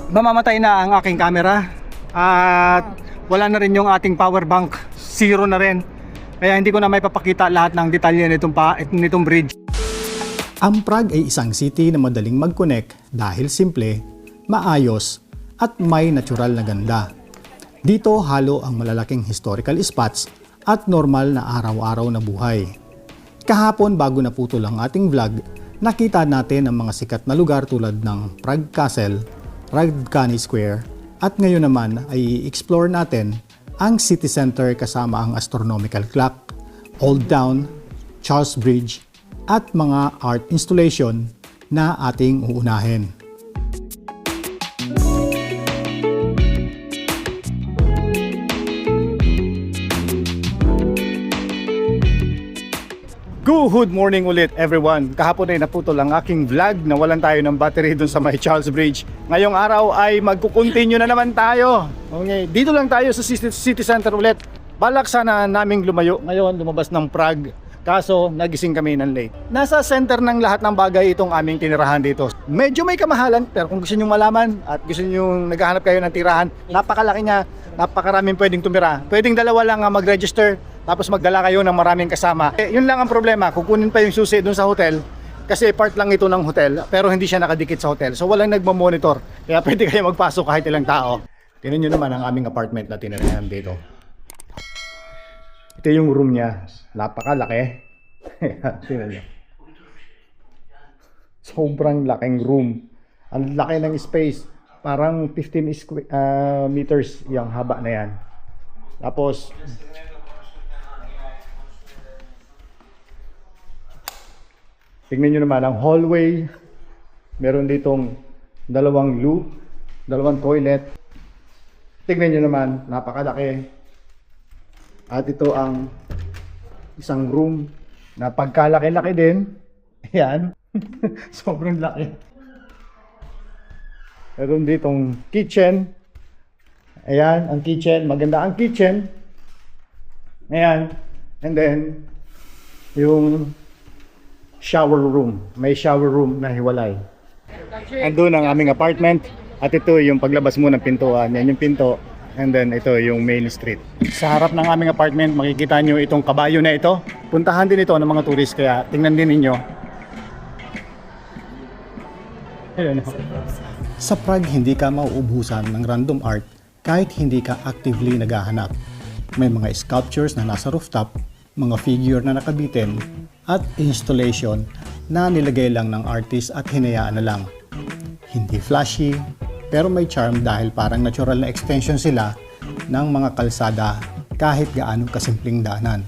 mamamatay na ang aking camera at wala na rin yung ating power bank, zero na rin. Kaya hindi ko na may papakita lahat ng detalye nitong bridge. Ang Prague ay isang city na madaling mag-connect dahil simple, maayos at may natural na ganda. Dito halo ang malalaking historical spots at normal na araw-araw na buhay. Kahapon bago naputol ang ating vlog, nakita natin ang mga sikat na lugar tulad ng Prague Castle, Radcany Square at ngayon naman ay i-explore natin ang city center kasama ang astronomical clock, Old Town, Charles Bridge at mga art installation na ating uunahin. Good morning ulit everyone. Kahapon ay naputol ang aking vlog, nawalan tayo ng battery dun sa may Charles Bridge. Ngayong araw ay magkukontinue na naman tayo. Okay, dito lang tayo sa city center ulit. Balak sana naming lumayo ngayon, lumabas ng Prague. Kaso nagising kami ng late. Nasa center ng lahat ng bagay itong aming tinirahan dito. Medyo may kamahalan, pero kung gusto nyo malaman at gusto nyo naghahanap kayo ng tirahan, napakalaki niya, napakaraming pwedeng tumira. Pwedeng dalawa lang mag-register, tapos magdala kayo ng maraming kasama. Yun lang ang problema, kukunin pa yung susi dun sa hotel, kasi part lang ito ng hotel, pero hindi siya nakadikit sa hotel. So walang nagmamonitor, kaya pwede kayo magpasok kahit ilang tao. Tingnan nyo naman ang aming apartment na tinirahan dito. Ito yung room niya, napakalaki. Tingnan nyo. Sobrang laking room. Ang laki ng space. Parang 15 meters yung haba na yan. Tapos tingnan nyo naman ang hallway. Meron ditong dalawang loo, dalawang toilet. Tingnan nyo naman, napakalaki. At ito ang isang room na pagkalaki-laki din. Ayan. Sobrang laki. Meron ditong kitchen. Ayan, ang kitchen. Maganda ang kitchen. Ayan. And then, yung shower room. May shower room na hiwalay. Andun ang aming apartment. At ito yung paglabas mo ng pintuan. Yan yung pinto. And then ito yung main street. Sa harap ng aming apartment, makikita nyo itong kabayo na ito. Puntahan din ito ng mga turist, kaya tingnan din ninyo. Sa Prague, hindi ka mauubusan ng random art kahit hindi ka actively naghahanap. May mga sculptures na nasa rooftop, mga figure na nakabitin, at installation na nilagay lang ng artist at hinayaan na lang. Hindi flashy, pero may charm dahil parang natural na extension sila ng mga kalsada kahit gaano kasimpleng daanan.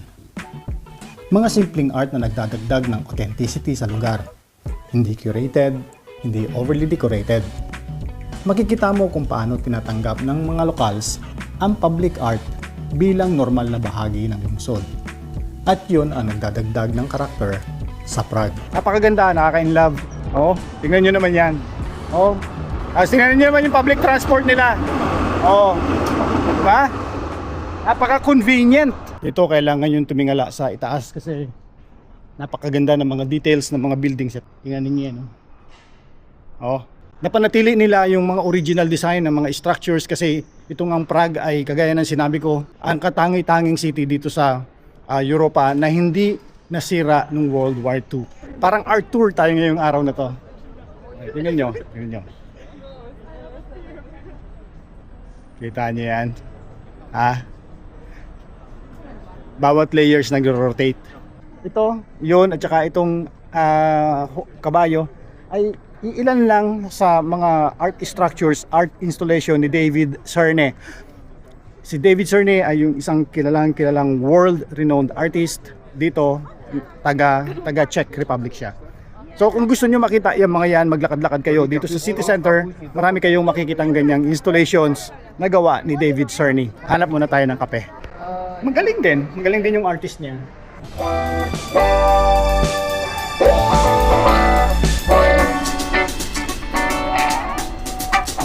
Mga simpleng art na nagdadagdag ng authenticity sa lugar. Hindi curated, hindi overly decorated. Makikita mo kung paano tinatanggap ng mga locals ang public art bilang normal na bahagi ng lungsod. At yun ang nagdadagdag ng karakter sa Prague. Napakaganda, nakaka-inlove. Oh, tingnan nyo naman yan. Oh, tingnan nyo naman yung public transport nila. Oh, diba? Napaka-convenient. Ito kailangan yung tumingala sa itaas kasi napakaganda ng mga details ng mga buildings. Tingnan niyo yan. Oh, napanatili nila yung mga original design ng mga structures kasi itong ang Prague ay kagaya ng sinabi ko, ang katangi-tanging city dito sa Europa na hindi nasira nung World War II. Parang art tour tayo ngayong araw na to. Tingnan nyo, tingnan nyo. Kita nyo yan. Bawat layers nag-rotate. Ito, yun, at saka itong kabayo ay ilan lang sa mga art structures, art installation ni David Cerne. Si David Cerne ay yung isang kilalang world-renowned artist dito, taga Czech Republic siya. So kung gusto nyo makita yung mga yan, maglakad-lakad kayo dito sa city center, marami kayong makikitang ganyang installations na gawa ni David Cerne. Hanap muna tayo ng kape. Magaling din yung artist niya.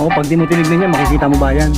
Oh, pag di mo tinignan yan, makikita mo ba yan?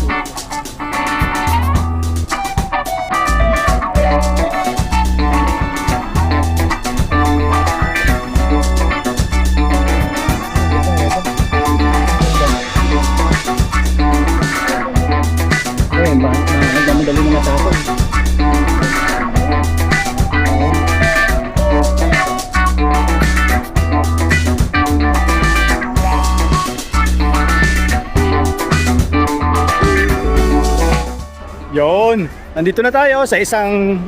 Yun, nandito na tayo sa isang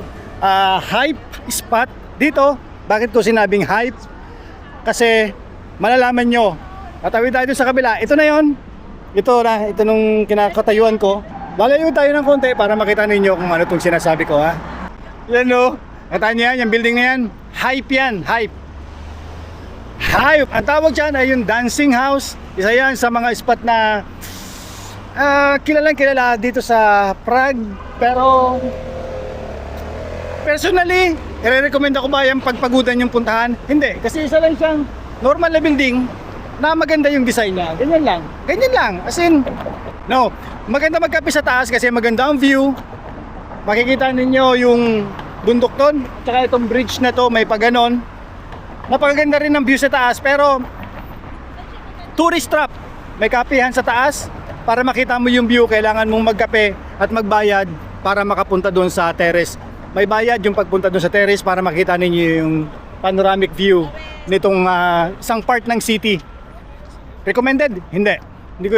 hype spot dito. Bakit ko sinabing hype? Kasi malalaman nyo, tatawid tayo sa kabila. Ito na yon. Ito nung kinakatayuan ko. Lalayo tayo ng konti para makita ninyo kung ano itong sinasabi ko, ha. Yan o, kata niya yan, yung building na yan. Hype yan, hype. Hype, ang tawag dyan ay yung dancing house. Isa yan sa mga spot na kilalang kilala dito sa Prague. Pero personally, i-recommend ako ba yung pagpagudan yung puntahan? Hindi, kasi isa lang siyang normal na building na maganda yung design niya. Ganyan lang, ganyan lang. As in, no, maganda magkape sa taas kasi maganda ang view. Makikita ninyo yung bundok doon. Tsaka itong bridge na to may paganon. Napakaganda rin ng view sa taas, pero tourist trap. May kapihan sa taas. Para makita mo yung view, kailangan mong magkape at magbayad para makapunta doon sa terrace. May bayad yung pagpunta doon sa terrace para makita ninyo yung panoramic view nitong isang part ng city. Recommended? Hindi. Hindi ko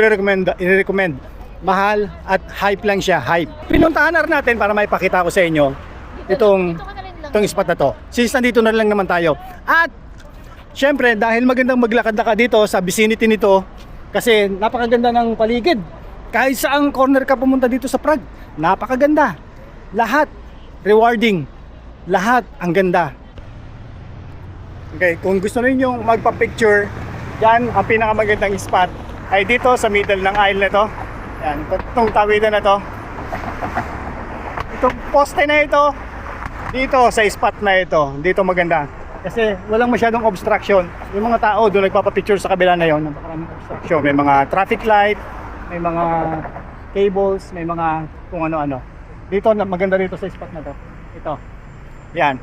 i-recommend. Mahal at hype lang siya, hype. Pinuntahan na rin natin para maipakita ko sa inyo itong spot na to. Since nandito na lang naman tayo. At syempre, dahil magandang maglakad-lakad dito sa vicinity nito, kasi napakaganda ng paligid. Kahit saang corner ka pumunta dito sa Prague, napakaganda. Lahat rewarding. Lahat ang ganda. Okay, kung gusto niyo magpa-picture, yan ang pinakamagandang spot ay dito sa middle ng aisle na to. Yan, itong tawidan na to. Itong poste na ito, dito sa spot na ito, dito maganda. Kasi walang masyadong obstruction. Yung mga tao doon nagpapapicture sa kabila na yon, napakaraming obstruction. May mga traffic light, may mga cables, may mga kung ano-ano. Dito, maganda dito sa spot na to. Ito. Yan.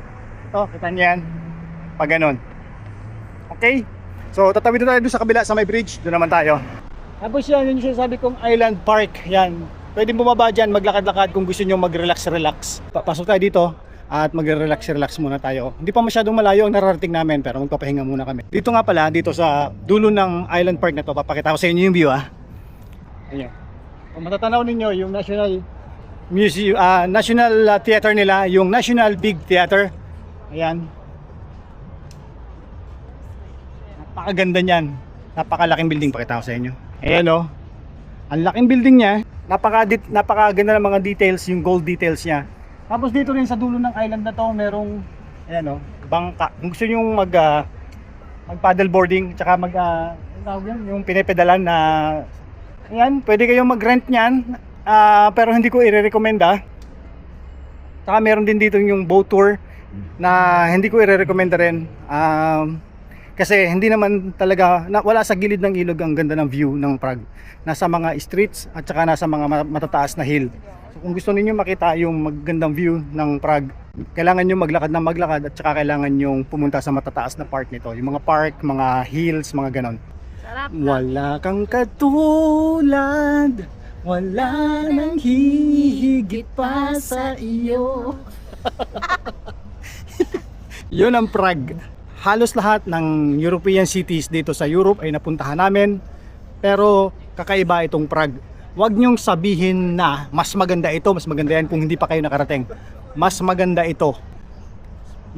Ito, kita niyo yan. Pag ganun. Okay? So, tatawid na tayo doon sa kabila sa may bridge. Doon naman tayo. Tapos yan, yun yung sinasabi kong Island Park. Yan. Pwede bumaba dyan, maglakad-lakad kung gusto nyo mag-relax-relax. Pasok tayo dito at mag-relax-relax muna tayo. Hindi pa masyadong malayo ang nararating namin, pero magpapahinga muna kami. Dito nga pala, dito sa dulo ng Island Park na to, papakita ko sa inyo yung view, ha. Ayan. Kung matatanaw ninyo yung National Museum, National Theater nila, yung National Big Theater. Ayan. Napakaganda niyan. Napakalaking building, pakita ko sa inyo. Ayan o. Ang laking building niya. Napakaganda ng mga details, yung gold details niya. Tapos dito rin sa dulo ng island na to, merong ayan o, bangka. Kung gusto niyo mag paddleboarding, tsaka yung pinepedalan na ayan, pwede kayong mag-rent niyan. Pero hindi ko i-recommend. Tsaka meron din dito yung boat tour na hindi ko i-recommend rin. Kasi hindi naman talaga, wala sa gilid ng ilog ang ganda ng view ng Prague. Nasa mga streets at saka nasa mga matataas na hill. So kung gusto niyo makita yung magandang view ng Prague, kailangan niyo maglakad ng maglakad at saka kailangan niyo pumunta sa matataas na part nito. Yung mga park, mga hills, mga ganon. Wala kang katulad, wala nang hihigit pa sa iyo. Yun ang Prague. Halos lahat ng European cities dito sa Europe ay napuntahan namin. Pero kakaiba itong Prague. Huwag niyong sabihin na mas maganda ito, mas maganda yan kung hindi pa kayo nakarating. Mas maganda ito.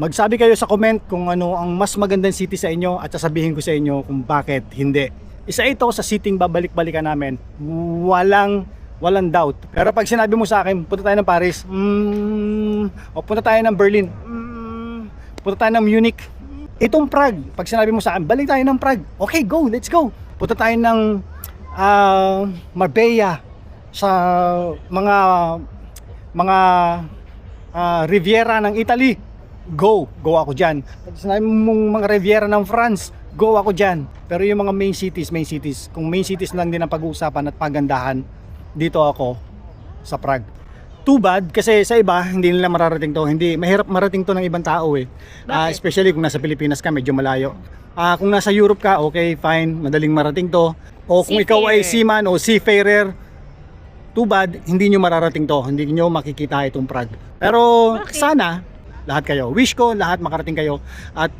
Magsabi kayo sa comment kung ano ang mas magandang city sa inyo at sasabihin ko sa inyo kung bakit hindi. Isa ito sa city babalik-balikan namin. Walang doubt. Pero pag sinabi mo sa akin, punta tayo ng Paris, o punta tayo ng Berlin, punta tayo ng Munich, itong Prague, pag sinabi mo sa akin, balik tayo ng Prague. Okay, go, let's go. Punta tayo ng Marbella, sa mga Riviera ng Italy. Go ako dyan. Pag sinabi mong mga Riviera ng France, go ako dyan. Pero yung mga main cities, kung main cities lang din ang pag-uusapan at pagandahan, dito ako sa Prague. Too bad kasi sa iba hindi nila mararating to. Hindi mahirap marating to ng ibang tao eh. Especially kung nasa Pilipinas ka, medyo malayo. Kung nasa Europe ka, okay, fine, madaling marating to. O kung ikaw ay seaman o seafarer, too bad, hindi nyo mararating to. Hindi nyo makikita itong Prague. Pero sana lahat kayo, wish ko lahat makarating kayo. At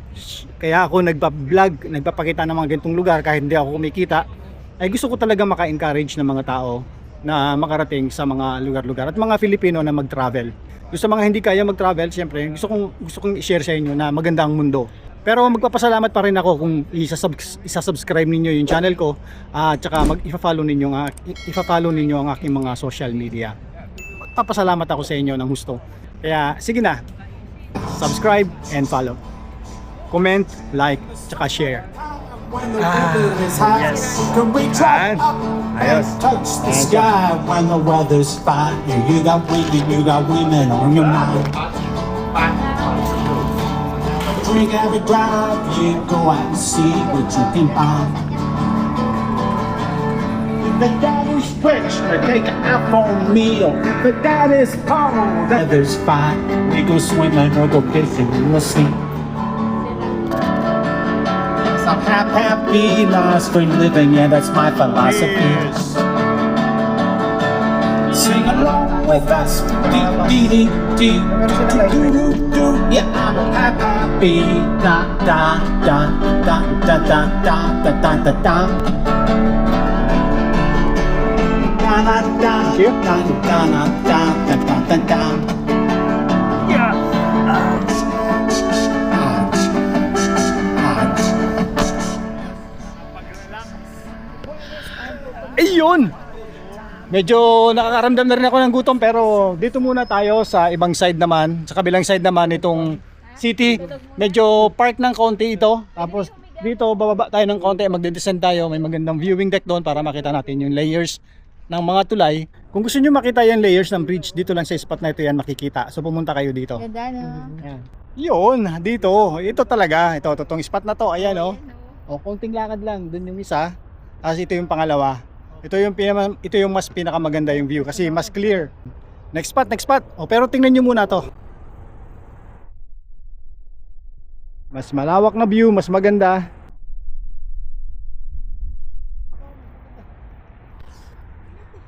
kaya ako nagpa-vlog, nagpapakita ng mga ganitong lugar kahit hindi ako kumikita. Ay gusto ko talaga maka-encourage ng mga tao na makarating sa mga lugar-lugar at mga Filipino na mag-travel. Sa mga hindi kaya mag-travel, siyempre gusto kong i-share sa inyo na maganda ang mundo. Pero magpapasalamat pa rin ako kung isa-subscribe ninyo yung channel ko at saka ifa-follow ninyo ang aking mga social media. Magpapasalamat ako sa inyo ng husto. Kaya sige na, subscribe and follow. Comment, like, tsaka share. Yes. Ayos. Touch the sky when the weather's fine. You got women on your mind. Drink every drop, you go out and see what you can find. If the daddy's rich, they take an iPhone meal. If the daddy's poor, the weather's fine. We go swimming or go fishing in the sea. So happy lives for living, yeah, that's my philosophy. Sing along with us, dee dee dee dee doo doo doo. Yeah, I'm happy. Da da da da da da da da da da da. Da da da da da da da da da da. Yeah. Ayun! Medyo nakakaramdam na rin ako ng gutom pero dito muna tayo sa ibang side naman. Sa kabilang side naman itong city. Medyo park ng konti ito. Tapos dito bababa tayo ng konti. Magde-descend tayo. May magandang viewing deck doon para makita natin yung layers ng mga tulay. Kung gusto nyo makita yung layers ng bridge, dito lang sa spot na ito yan makikita. So pumunta kayo dito. Ganda, no? Ayan. Yun, dito. Ito talaga. Itong spot na to. Ayan o. O, konting lakad lang. Doon yung isa. Tapos ito yung pangalawa. Ito yung mas pinakamaganda yung view kasi mas clear. Next spot. O, pero tingnan nyo muna to. Mas malawak na view, mas maganda.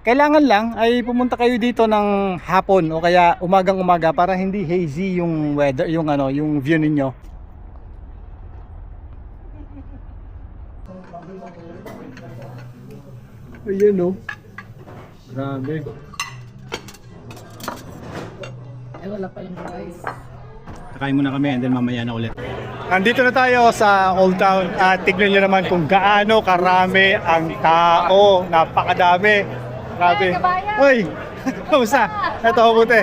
Kailangan lang ay pumunta kayo dito ng hapon o kaya umagang-umaga para hindi hazy yung weather, yung view ninyo. Ayan o. Grabe. Ay, wala pa lang guys. Kakain muna kami and then mamaya na ulit. Andito na tayo sa Old Town at tignan nyo naman kung gaano karami ang tao. Napakadami. Grabe. Hoy! Kamusta? Ito, mabuti.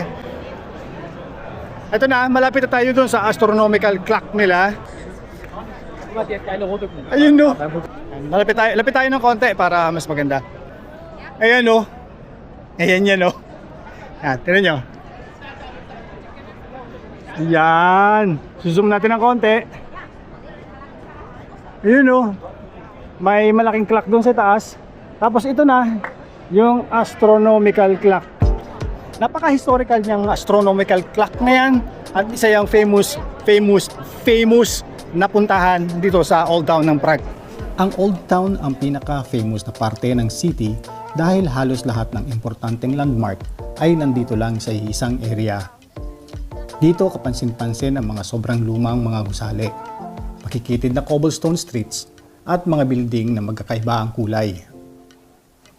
Ito na, malapit na tayo dun sa astronomical clock nila. Ayun no. Lapit tayo ng konti para mas maganda. Ayan no. Ayan yan no. Yan, tignan nyo. Yan. Zoom natin ng konti. Ayun no. May malaking clock doon sa taas. Tapos ito na, yung astronomical clock. Napaka-historical niyang astronomical clock na yan. At isa yung famous na puntahan dito sa Old Town ng Prague. Ang Old Town ang pinaka-famous na parte ng city dahil halos lahat ng importanteng landmark ay nandito lang sa isang area. Dito kapansin-pansin ang mga sobrang lumang mga gusali, makikitid na cobblestone streets at mga building na magkakaiba ang kulay.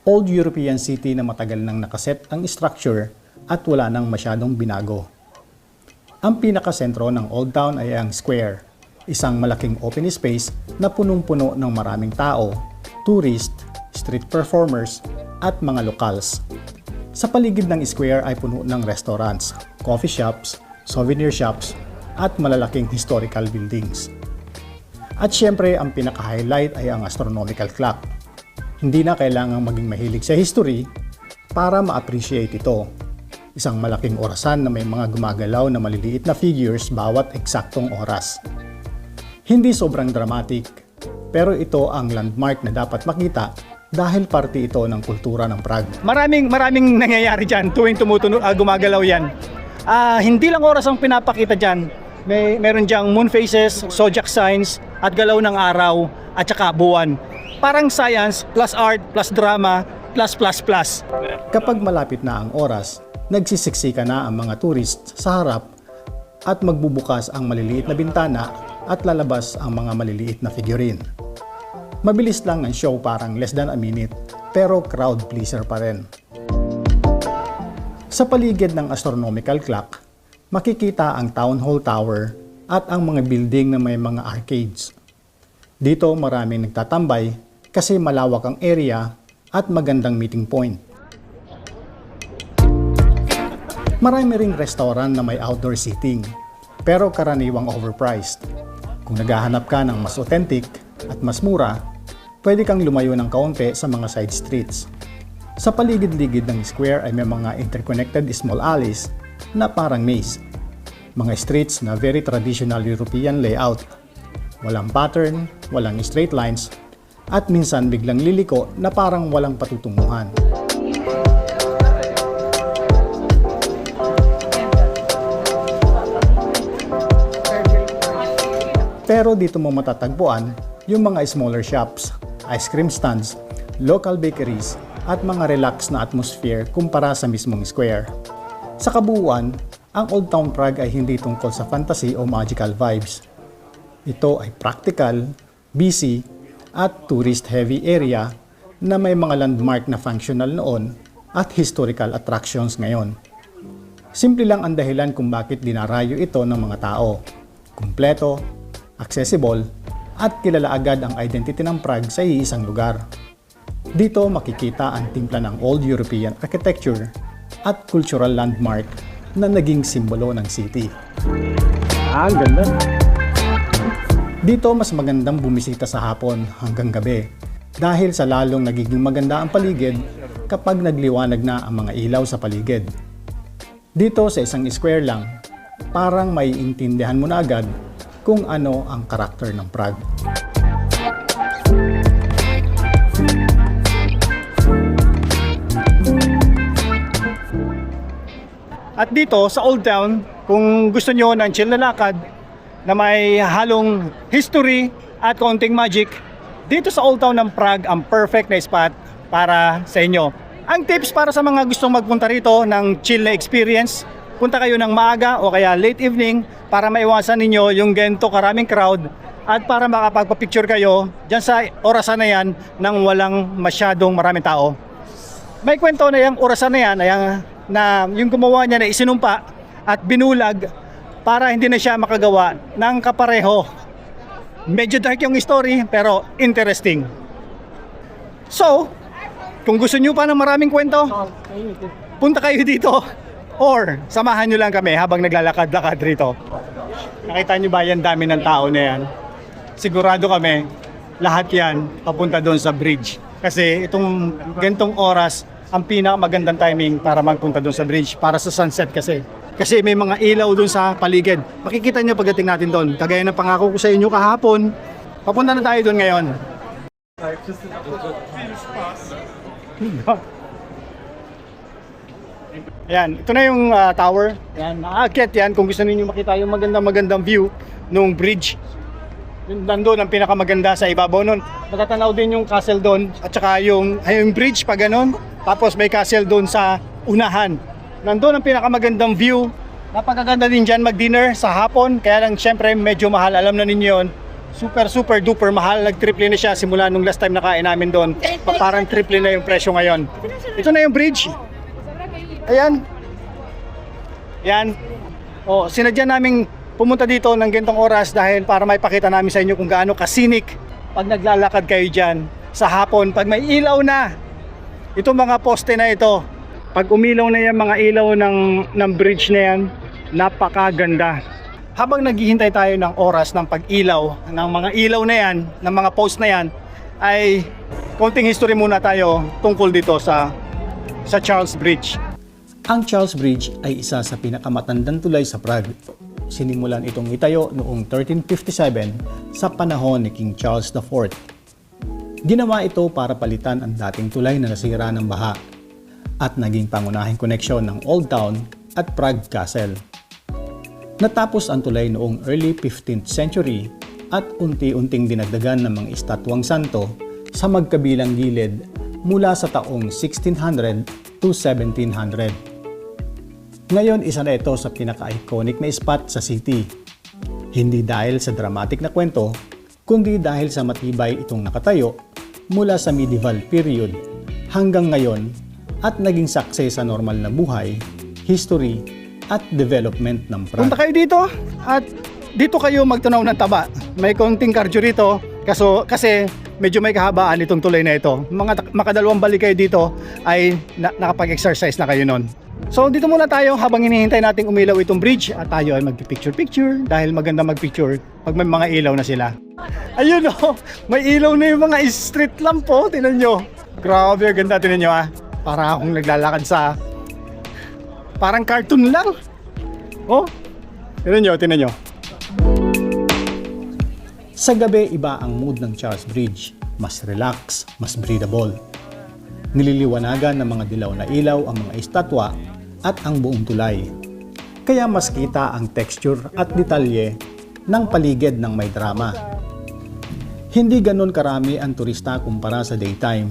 Old European city na matagal nang nakaset ang structure at wala nang masyadong binago. Ang pinakasentro ng Old Town ay ang square, isang malaking open space na punong-puno ng maraming tao, tourist, street performers at mga locals. Sa paligid ng square ay puno ng restaurants, coffee shops, souvenir shops at malalaking historical buildings. At syempre ang pinaka-highlight ay ang astronomical clock. Hindi na kailangang maging mahilig sa history para ma-appreciate ito. Isang malaking orasan na may mga gumagalaw na maliliit na figures bawat eksaktong oras. Hindi sobrang dramatic, pero ito ang landmark na dapat makita dahil parte ito ng kultura ng Prague. Maraming nangyayari dyan tuwing gumagalaw yan. Hindi lang oras ang pinapakita dyan. Meron dyang moon phases, zodiac signs, at galaw ng araw, at saka buwan. Parang science plus art plus drama plus. Kapag malapit na ang oras, nagsisiksika na ang mga tourist sa harap at magbubukas ang maliliit na bintana at lalabas ang mga maliliit na figurine. Mabilis lang ang show, parang less than a minute, pero crowd pleaser pa rin. Sa paligid ng astronomical clock, makikita ang Town Hall Tower at ang mga building na may mga arcades. Dito maraming nagtatambay kasi malawak ang area at magandang meeting point. Marami ring restaurant na may outdoor seating, pero karaniwang overpriced. Kung naghahanap ka ng mas authentic at mas mura, pwede kang lumayo ng kaunti sa mga side streets. Sa paligid-ligid ng square ay may mga interconnected small alleys na parang maze. Mga streets na very traditional European layout. Walang pattern, walang straight lines, at minsan biglang liliko na parang walang patutunguhan. Pero dito mo matatagpuan yung mga smaller shops, ice cream stands, local bakeries, at mga relaxed na atmosphere kumpara sa mismong square. Sa kabuuan, ang Old Town Prague ay hindi tungkol sa fantasy o magical vibes. Ito ay practical, busy, at tourist-heavy area na may mga landmark na functional noon at historical attractions ngayon. Simple lang ang dahilan kung bakit dinarayo ito ng mga tao. Kumpleto, accessible, at kilala agad ang identity ng Prague sa iisang lugar. Dito makikita ang timpla ng Old European architecture at cultural landmark na naging simbolo ng city. Ang ganda. Dito mas magandang bumisita sa hapon hanggang gabi dahil sa lalong nagiging maganda ang paligid kapag nagliwanag na ang mga ilaw sa paligid. Dito sa isang square lang, parang may intindihan mo na agad kung ano ang karakter ng Prague. At dito sa Old Town, kung gusto nyo ng chill na lakad na may halong history at konting magic, dito sa Old Town ng Prague ang perfect na spot para sa inyo. Ang tips para sa mga gustong magpunta rito ng chill na experience, punta kayo ng maaga o kaya late evening para maiwasan ninyo yung ganito karaming crowd at para makapagpa-picture kayo dyan sa orasan na yan nang walang masyadong maraming tao. May kwento na yung orasan na yan na yung gumawa niya na isinumpa at binulag para hindi na siya makagawa ng kapareho. Medyo dark yung story pero interesting. So, kung gusto nyo pa ng maraming kwento, punta kayo dito or samahan nyo lang kami habang naglalakad-lakad rito. Nakita nyo ba yan, dami ng tao na yan? Sigurado kami, lahat yan papunta doon sa bridge. Kasi itong gantong oras, ang pinakamagandang timing para magpunta doon sa bridge, para sa sunset kasi. Kasi may mga ilaw doon sa paligid. Makikita nyo pagdating natin doon. Kagaya ng pangako ko sa inyo kahapon, papunta na tayo doon ngayon. Ayan, ito na yung tower. Ayan, nakaakyat yan kung gusto niyo makita yung magandang view nung bridge. Nandun ang pinakamaganda sa ibabaw nun. Matatanaw din yung castle doon at saka yung bridge pa ganun. Tapos may castle doon sa unahan. Nandun ang pinakamagandang view. Napakaganda din dyan mag-dinner sa hapon. Kaya lang syempre medyo mahal, alam na ninyo yun. Super duper mahal. Nag-triple na siya simula nung last time na kain namin doon. Parang triple na yung presyo ngayon. Ito na yung bridge. Ayan. Yan. O, sinadya naming pumunta dito ng gantong oras dahil para may pakita namin sa inyo kung gaano ka-scenic pag naglalakad kayo dyan sa hapon. Pag may ilaw na, itong mga poste na ito, pag umilaw na yan mga ilaw ng bridge na yan, napakaganda. Habang naghihintay tayo ng oras ng pag-ilaw, ng mga ilaw na yan, ng mga post na yan, ay konting history muna tayo tungkol dito sa Charles Bridge. Ang Charles Bridge ay isa sa pinakamatandang tulay sa Prague. Sinimulan itong itayo noong 1357 sa panahon ni King Charles IV. Ginawa ito para palitan ang dating tulay na nasira ng baha at naging pangunahing koneksyon ng Old Town at Prague Castle. Natapos ang tulay noong early 15th century at unti-unting dinagdagan ng mga estatwang santo sa magkabilang gilid mula sa taong 1600 to 1700. Ngayon, isa na ito sa pinaka-iconic na spot sa city. Hindi dahil sa dramatic na kwento, kundi dahil sa matibay itong nakatayo mula sa medieval period hanggang ngayon at naging saksi sa normal na buhay history, at development ng Prague. Punta kayo dito at dito kayo magtunaw ng taba. May konting cardio rito kasi medyo may kahabaan itong tulay na ito. Makadalawang balik kayo dito ay nakapag-exercise na kayo nun. So dito muna tayo habang hinihintay nating umilaw itong bridge at tayo ay magpipicture-picture dahil maganda magpicture pag may mga ilaw na sila. Ayun oh, may ilaw na yung mga street lamp po, tinan nyo. Grabe, ganda, tinan nyo ah. Para akong naglalakad sa parang cartoon lang. Oh, tinan nyo. Sa gabi, iba ang mood ng Charles Bridge. Mas relax, mas breathable. Nililiwanagan ng mga dilaw na ilaw ang mga estatwa at ang buong tulay. Kaya mas kita ang texture at detalye ng paligid ng may drama. Hindi ganun karami ang turista kumpara sa daytime,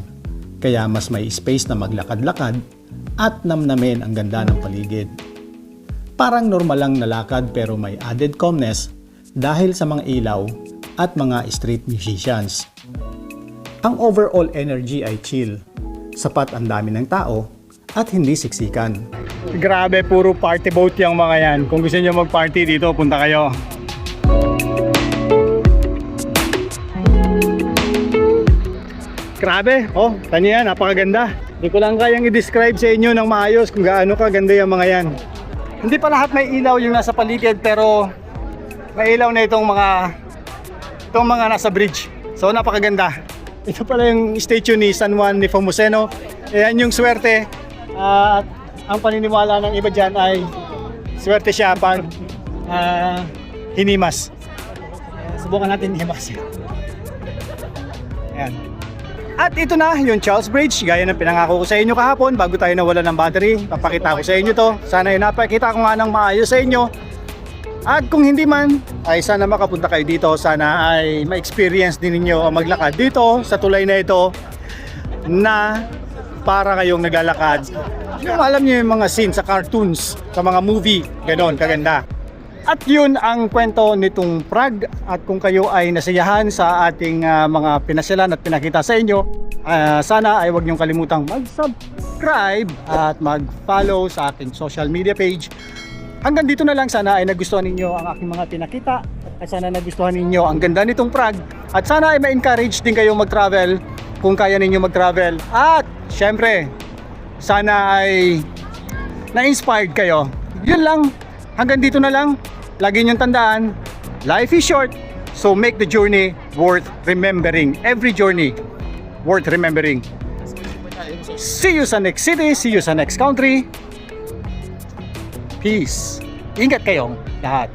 kaya mas may space na maglakad-lakad at namnamin ang ganda ng paligid. Parang normal lang na lakad pero may added calmness dahil sa mga ilaw at mga street musicians. Ang overall energy ay chill, sapat ang dami ng tao at hindi siksikan. Grabe, puro party boat yung mga yan. Kung gusto nyo mag-party dito, punta kayo. Grabe, oh, kanya yan, napakaganda. Hindi ko lang kayang i-describe sa inyo ng maayos kung gaano kaganda yung mga yan. Hindi pa lahat may ilaw yung nasa paligid pero may ilaw na itong mga nasa bridge. So napakaganda. Ito pala yung statue ni San Juan Nepomuceno. Ayan yung swerte. At ang paniniwala ng iba dyan ay swerte siya pag hinimas. Subukan natin himas. Ayan. At ito na yung Charles Bridge. Gaya ng pinangako ko sa inyo kahapon bago tayo nawala ng battery. Papakita ko sa inyo to. Sana yung napakita ko nga ng maayos sa inyo. At kung hindi man, ay sana makapunta kayo dito. Sana ay ma-experience din ninyo ang maglakad dito sa tulay na ito na para kayong naglalakad. Yung alam niyo yung mga scene sa cartoons, sa mga movie, ganoon, kaganda. At yun ang kwento nitong Prague. At kung kayo ay nasiyahan sa ating mga pinasyalan at pinakita sa inyo, sana ay huwag niyong kalimutang mag-subscribe at mag-follow sa aking social media page. Hanggang dito na lang, sana ay nagustuhan ninyo ang aking mga pinakita at sana nagustuhan ninyo ang ganda nitong Prague at sana ay ma-encourage din kayong mag-travel kung kaya ninyo mag-travel at syempre sana ay na-inspired kayo. Yun lang, hanggang dito na lang. Lagi niyong tandaan, life is short, so make the journey worth remembering. Every journey worth remembering. See you sa next city, see you sa next country. Peace. Ingat kayong lahat.